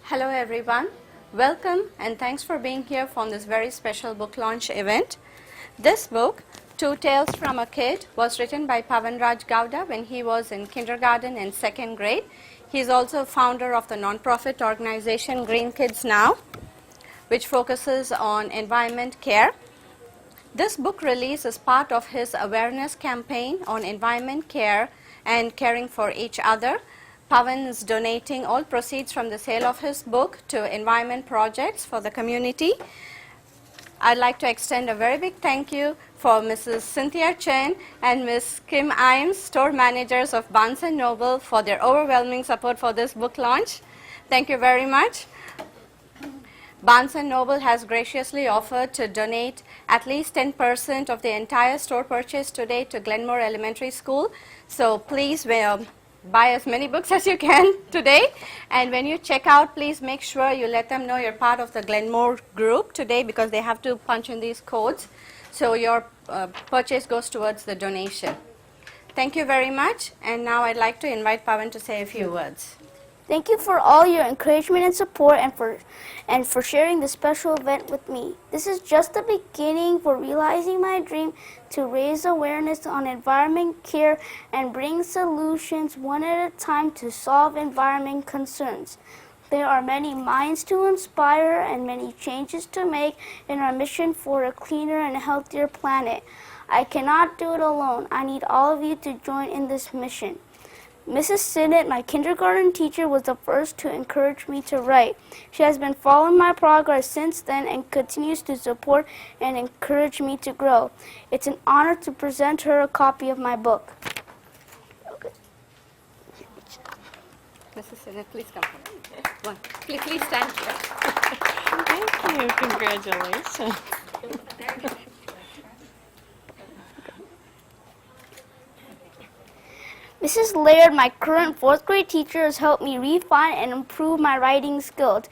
Hello everyone, welcome and thanks for being here for this very special book launch event. This book, Two Tales from a Kid, was written by Pavan Raj Gowda when he was in kindergarten and second grade. He is also founder of the non-profit organization Green Kids Now, which focuses on environment care. This book release is part of his awareness campaign on environment care and caring for each other. Pavan is donating all proceeds from the sale of his book to environment projects for the community. I'd like to extend a very big thank you for Mrs. Cynthia Chen and Ms. Kim Imes, store managers of Barnes & Noble, for their overwhelming support for this book launch. Thank you very much. Barnes & Noble has graciously offered to donate at least 10% of the entire store purchase today to Glenmore Elementary School. So please buy as many books as you can today, and when you check out, please make sure you let them know you're part of the Glenmore group today, because they have to punch in these codes, so your purchase goes towards the donation. Thank you very much, and now I'd like to invite Pavan to say a few words. Thank you for all your encouragement and support, and for sharing this special event with me. This is just the beginning for realizing my dream to raise awareness on environment care and bring solutions one at a time to solve environment concerns. There are many minds to inspire and many changes to make in our mission for a cleaner and healthier planet. I cannot do it alone. I need all of you to join in this mission. Mrs. Sinnott, my kindergarten teacher, was the first to encourage me to write. She has been following my progress since then and continues to support and encourage me to grow. It's an honor to present her a copy of my book. Okay. Mrs. Sinnott, please come forward. Please stand here. Thank you. Congratulations. Mrs. Laird, my current fourth grade teacher, has helped me refine and improve my writing skills,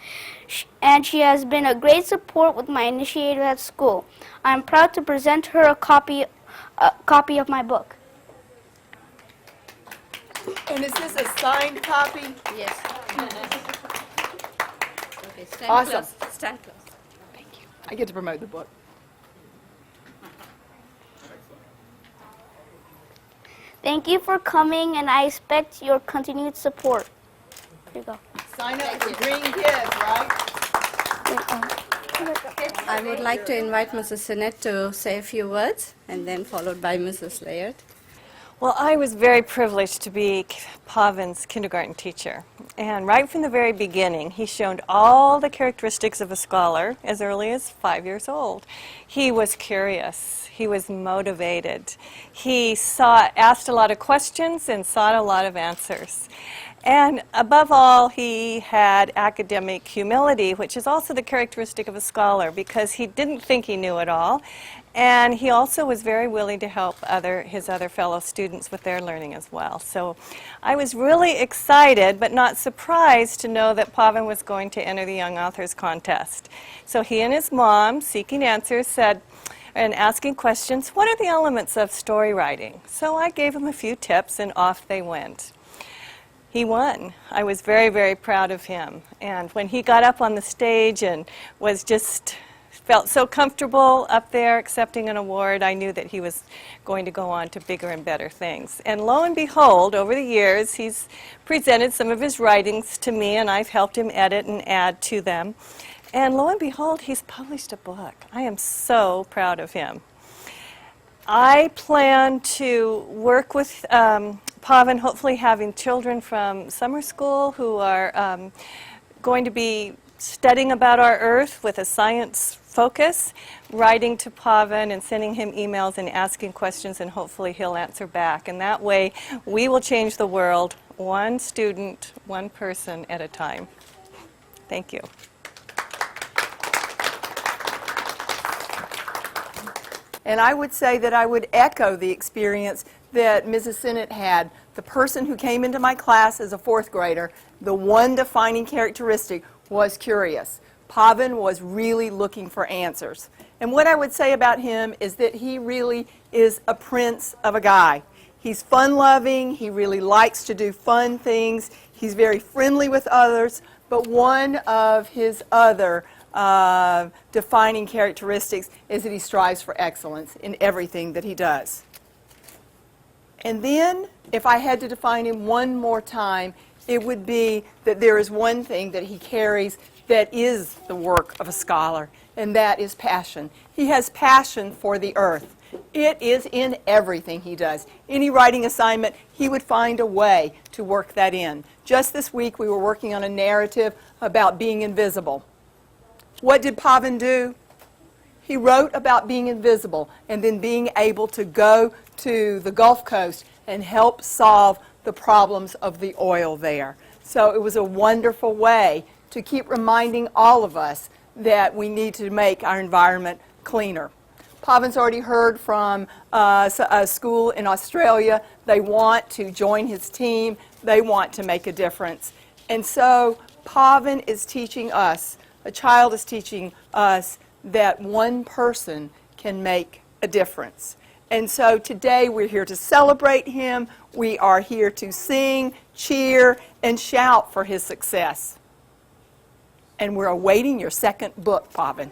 and she has been a great support with my initiative at school. I am proud to present her a copy of my book. And is this a signed copy? Yes. Okay, stand Awesome. close. Stand close. Thank you. I get to promote the book. Thank you for coming, and I expect your continued support. Here you go. Sign up for Green Kids, right? I would like to invite Mrs. Sinnott to say a few words, and then followed by Mrs. Laird. Well, I was very privileged to be Pavan's kindergarten teacher. And right from the very beginning, he showed all the characteristics of a scholar as early as 5 years old. He was curious. He was motivated. He asked a lot of questions and sought a lot of answers. And above all, he had academic humility, which is also the characteristic of a scholar, because he didn't think he knew it all. And he also was very willing to help his other fellow students with their learning as well. So I was really excited, but not surprised, to know that Pavan was going to enter the Young Authors Contest. So he and his mom, seeking answers, and asking questions, what are the elements of story writing? So I gave him a few tips, and off they went. He won. I was very, very proud of him. And when he got up on the stage and felt so comfortable up there accepting an award, I knew that he was going to go on to bigger and better things. And lo and behold, over the years, he's presented some of his writings to me, and I've helped him edit and add to them. And lo and behold, he's published a book. I am so proud of him. I plan to work with Pavan, hopefully having children from summer school who are going to be studying about our Earth with a science focus, writing to Pavan and sending him emails and asking questions, and hopefully he'll answer back. And that way, we will change the world, one student, one person at a time. Thank you. And I would say that I would echo the experience that Mrs. Sinnott had. The person who came into my class as a fourth grader, the one defining characteristic was curious. Pavan was really looking for answers. And what I would say about him is that he really is a prince of a guy. He's fun-loving. He really likes to do fun things. He's very friendly with others, but one of his other defining characteristics is that he strives for excellence in everything that he does. And then, if I had to define him one more time, it would be that there is one thing that he carries that is the work of a scholar, and that is passion. He has passion for the earth. It is in everything he does. Any writing assignment, he would find a way to work that in. Just this week, we were working on a narrative about being invisible. What did Pavan do? He wrote about being invisible and then being able to go to the Gulf Coast and help solve the problems of the oil there. So it was a wonderful way to keep reminding all of us that we need to make our environment cleaner. Pavan's already heard from a school in Australia. They want to join his team. They want to make a difference. And so Pavan is teaching us, a child is teaching us, that one person can make a difference. And so today we're here to celebrate him. We are here to sing, cheer, and shout for his success. And we're awaiting your second book, Pavan.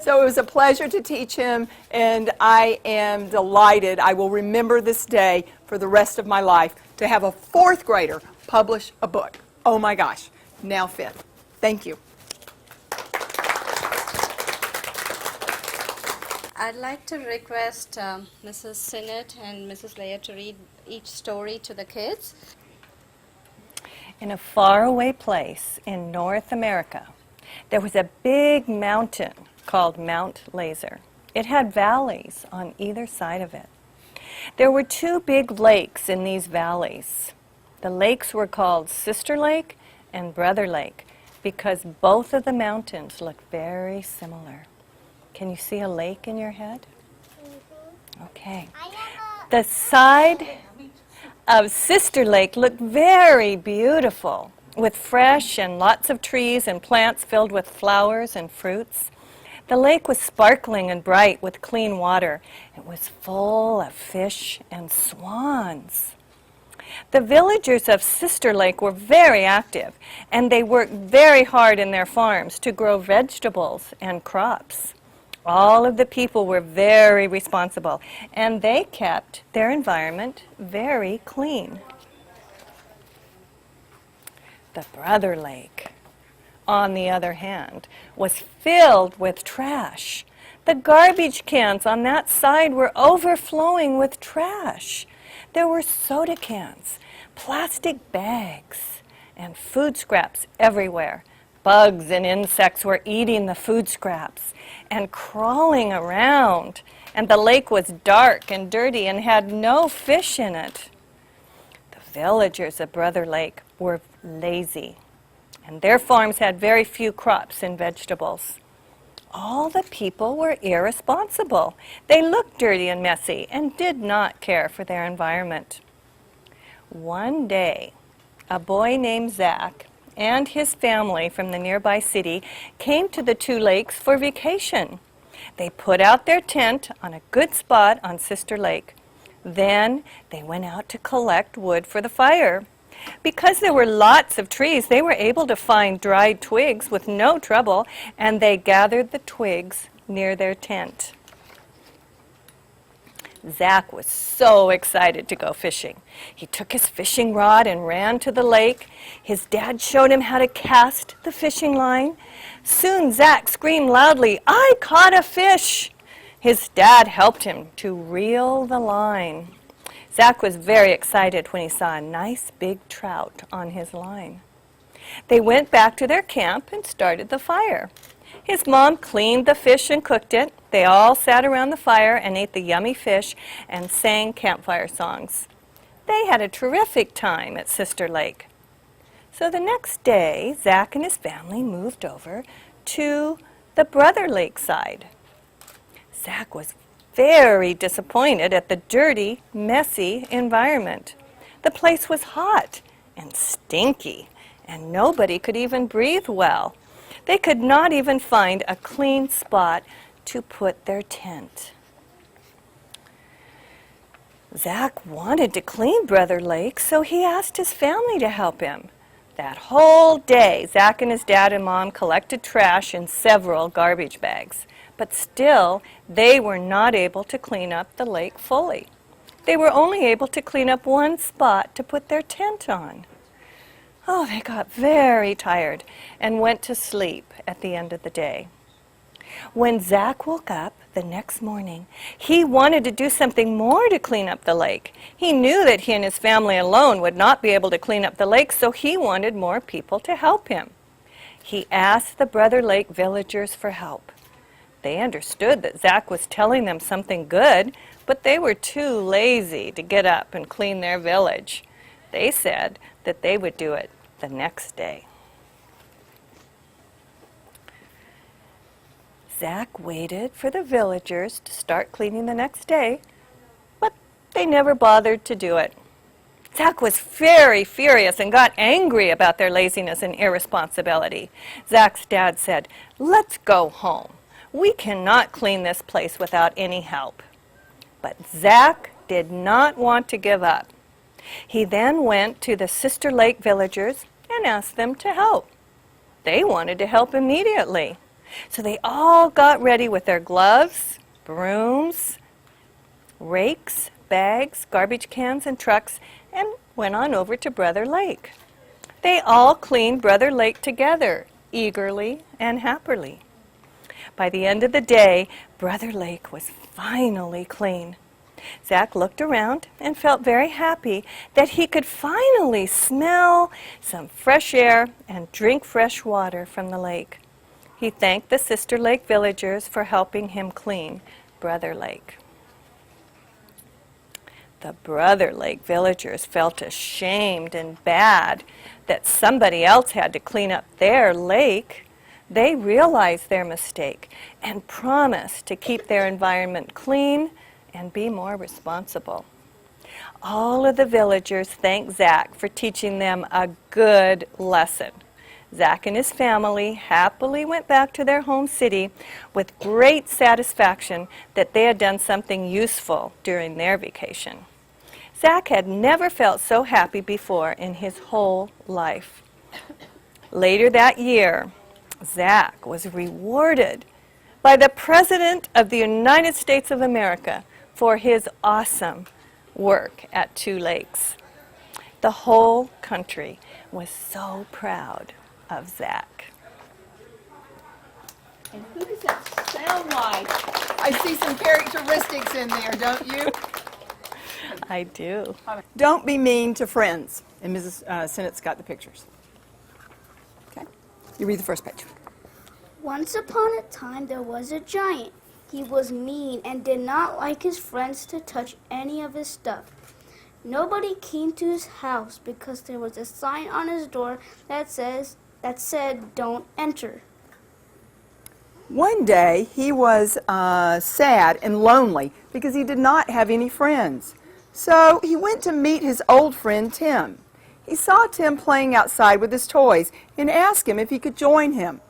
So it was a pleasure to teach him, and I am delighted. I will remember this day for the rest of my life to have a fourth grader publish a book. Oh my gosh, now fifth. Thank you. I'd like to request Mrs. Sinnott and Mrs. Leah to read each story to the kids. In a faraway place in North America, there was a big mountain called Mount Laser. It had valleys on either side of it. There were two big lakes in these valleys. The lakes were called Sister Lake and Brother Lake because both of the mountains looked very similar. Can you see a lake in your head? Okay. The side of Sister Lake looked very beautiful, with fresh and lots of trees and plants filled with flowers and fruits. The lake was sparkling and bright with clean water. It was full of fish and swans. The villagers of Sister Lake were very active, and they worked very hard in their farms to grow vegetables and crops. All of the people were very responsible, and they kept their environment very clean. The Brother Lake, on the other hand, was filled with trash. The garbage cans on that side were overflowing with trash. There were soda cans, plastic bags, and food scraps everywhere. Bugs and insects were eating the food scraps and crawling around, and the lake was dark and dirty and had no fish in it. The villagers of Brother Lake were lazy, and their farms had very few crops and vegetables. All the people were irresponsible. They looked dirty and messy and did not care for their environment. One day, a boy named Zach and his family from the nearby city came to the two lakes for vacation. They put out their tent on a good spot on Sister Lake. Then they went out to collect wood for the fire. Because there were lots of trees, they were able to find dried twigs with no trouble, and they gathered the twigs near their tent. Zach was so excited to go fishing. He took his fishing rod and ran to the lake. His dad showed him how to cast the fishing line. Soon Zach screamed loudly, "I caught a fish!" His dad helped him to reel the line. Zach was very excited when he saw a nice big trout on his line. They went back to their camp and started the fire. His mom cleaned the fish and cooked it. They all sat around the fire and ate the yummy fish and sang campfire songs. They had a terrific time at Sister Lake. So the next day, Zach and his family moved over to the Brother Lake side. Zach was very disappointed at the dirty, messy environment. The place was hot and stinky, and nobody could even breathe well. They could not even find a clean spot to put their tent. Zach wanted to clean Brother Lake, so he asked his family to help him. That whole day, Zach and his dad and mom collected trash in several garbage bags. But still, they were not able to clean up the lake fully. They were only able to clean up one spot to put their tent on. Oh, they got very tired and went to sleep at the end of the day. When Zach woke up the next morning, he wanted to do something more to clean up the lake. He knew that he and his family alone would not be able to clean up the lake, so he wanted more people to help him. He asked the Brother Lake villagers for help. They understood that Zach was telling them something good, but they were too lazy to get up and clean their village. They said that they would do it the next day. Zach waited for the villagers to start cleaning the next day, but they never bothered to do it. Zach was very furious and got angry about their laziness and irresponsibility. Zach's dad said, "Let's go home. We cannot clean this place without any help." But Zach did not want to give up. He then went to the Sister Lake villagers and asked them to help. They wanted to help immediately. So they all got ready with their gloves, brooms, rakes, bags, garbage cans, and trucks, and went on over to Brother Lake. They all cleaned Brother Lake together, eagerly and happily. By the end of the day, Brother Lake was finally clean. Zach looked around and felt very happy that he could finally smell some fresh air and drink fresh water from the lake. He thanked the Sister Lake villagers for helping him clean Brother Lake. The Brother Lake villagers felt ashamed and bad that somebody else had to clean up their lake. They realized their mistake and promised to keep their environment clean and be more responsible. All of the villagers thanked Zach for teaching them a good lesson. Zach and his family happily went back to their home city with great satisfaction that they had done something useful during their vacation. Zach had never felt so happy before in his whole life. Later that year, Zach was rewarded by the President of the United States of America for his awesome work at Two Lakes. The whole country was so proud of Zach. And who does that sound like? I see some characteristics in there, don't you? I do. Don't be mean to friends. And Mrs. Sinnett's got the pictures. Okay, you read the first page. Once upon a time there was a giant. He was mean and did not like his friends to touch any of his stuff. Nobody came to his house because there was a sign on his door that said, "Don't enter." One day he was sad and lonely because he did not have any friends. So he went to meet his old friend Tim. He saw Tim playing outside with his toys and asked him if he could join him.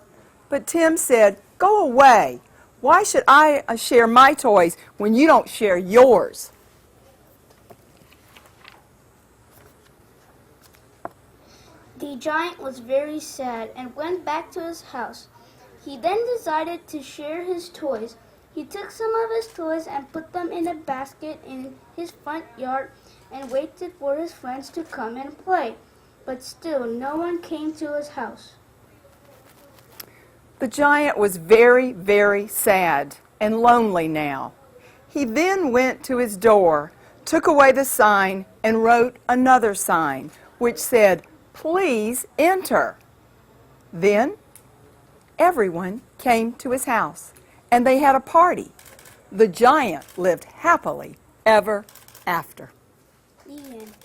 But Tim said, "Go away. Why should I share my toys when you don't share yours?" The giant was very sad and went back to his house. He then decided to share his toys. He took some of his toys and put them in a basket in his front yard and waited for his friends to come and play. But still, no one came to his house. The giant was very, very sad and lonely now. He then went to his door, took away the sign, and wrote another sign, which said, "Please enter." Then everyone came to his house, and they had a party. The giant lived happily ever after. The end.